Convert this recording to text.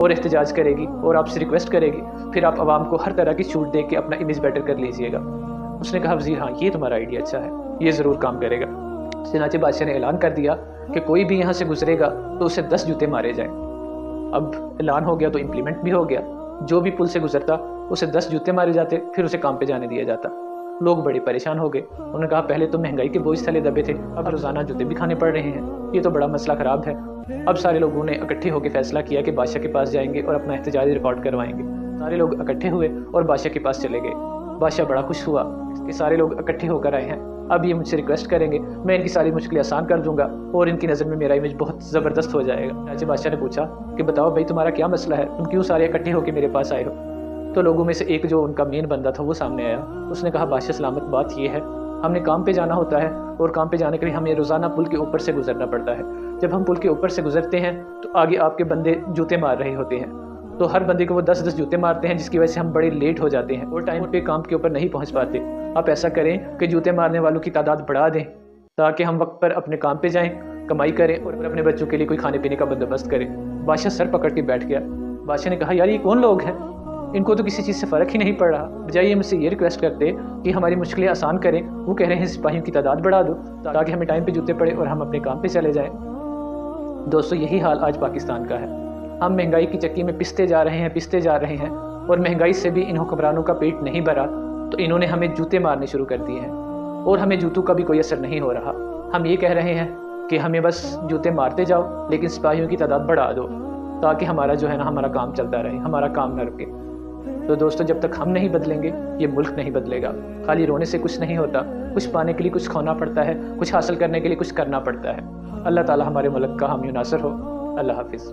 اور احتجاج کرے گی اور آپ سے ریکویسٹ کرے گی، پھر آپ عوام کو ہر طرح کی چھوٹ دے کے اپنا امیج بیٹر کر لیجئے گا۔ اس نے کہا وزیر ہاں یہ تمہارا آئیڈیا اچھا ہے، یہ ضرور کام کرے گا۔ چنانچہ بادشاہ نے اعلان کر دیا کہ کوئی بھی یہاں سے گزرے گا تو اسے 10 جوتے مارے جائیں۔ اب اعلان ہو گیا تو امپلیمنٹ بھی ہو گیا، جو بھی پل سے گزرتا اسے 10 جوتے مارے جاتے، پھر اسے کام پہ جانے دیا جاتا۔ لوگ بڑے پریشان ہو گئے، انہوں نے کہا پہلے تو مہنگائی کے بوجھ تلے دبے تھے، اب روزانہ جوتے بھی کھانے پڑ رہے ہیں، یہ تو بڑا مسئلہ خراب ہے۔ اب سارے لوگوں نے اکٹھے ہو کے فیصلہ کیا کہ بادشاہ کے پاس جائیں گے اور اپنا احتجاج ریکارڈ کروائیں گے۔ سارے لوگ اکٹھے ہوئے اور بادشاہ کے پاس چلے گئے۔ بادشاہ بڑا خوش ہوا کہ سارے لوگ اکٹھے ہو کر آئے ہیں، اب یہ مجھ سے ریکویسٹ کریں گے، میں ان کی ساری مشکلیں آسان کر دوں گا اور ان کی نظر میں میرا امیج بہت زبردست ہو جائے گا۔ چنانچہ بادشاہ نے پوچھا کہ بتاؤ بھائی تمہارا کیا مسئلہ ہے، تم کیوں سارے اکٹھے ہو کے میرے پاس آئے ہو؟ تو لوگوں میں سے ایک جو ان کا مین بندہ تھا وہ سامنے آیا، اس نے کہا بادشاہ سلامت بات یہ ہے، ہم نے کام پہ جانا ہوتا ہے اور کام پہ جانے کے لیے ہمیں روزانہ پل کے اوپر سے گزرنا پڑتا ہے۔ جب ہم پل کے اوپر سے گزرتے ہیں تو آگے آپ کے بندے جوتے مار رہے ہوتے ہیں، تو ہر بندے کو وہ 10 جوتے مارتے ہیں، جس کی وجہ سے ہم بڑے لیٹ ہو جاتے ہیں اور ٹائم پہ کام کے اوپر نہیں پہنچ پاتے۔ آپ ایسا کریں کہ جوتے مارنے والوں کی تعداد بڑھا دیں تاکہ ہم وقت پر اپنے کام پہ جائیں، کمائی کریں اور اپنے بچوں کے لیے کوئی کھانے پینے کا بندوبست کریں۔ بادشاہ سر پکڑ کے بیٹھ گیا۔ بادشاہ نے کہا یار یہ کون لوگ ہیں، ان کو تو کسی چیز سے فرق ہی نہیں پڑ رہا، بجائے یہ مجھ سے یہ ریکویسٹ کرتے کہ ہماری مشکلیں آسان کریں، وہ کہہ رہے ہیں سپاہیوں کی تعداد بڑھا دو تاکہ ہمیں ٹائم پہ جوتے پڑے اور ہم اپنے کام پہ چلے جائیں۔ دوستو یہی حال آج پاکستان کا ہے، ہم مہنگائی کی چکی میں پستے جا رہے ہیں اور مہنگائی سے بھی ان حکمرانوں کا پیٹ نہیں بھرا تو انہوں نے ہمیں جوتے مارنے شروع کر دیے ہیں اور ہمیں جوتوں کا بھی کوئی اثر نہیں ہو رہا۔ ہم یہ کہہ رہے ہیں کہ ہمیں بس جوتے مارتے جاؤ لیکن سپاہیوں کی تعداد بڑھا دو تاکہ ہمارا جو ہے نا ہمارا کام چلتا رہے، ہمارا کام نہ رکے۔ تو دوستو جب تک ہم نہیں بدلیں گے یہ ملک نہیں بدلے گا۔ خالی رونے سے کچھ نہیں ہوتا، کچھ پانے کے لیے کچھ کھونا پڑتا ہے، کچھ حاصل کرنے کے لیے کچھ کرنا پڑتا ہے۔ اللہ تعالی ہمارے ملک کا حامی و ناصر ہو۔ اللہ حافظ۔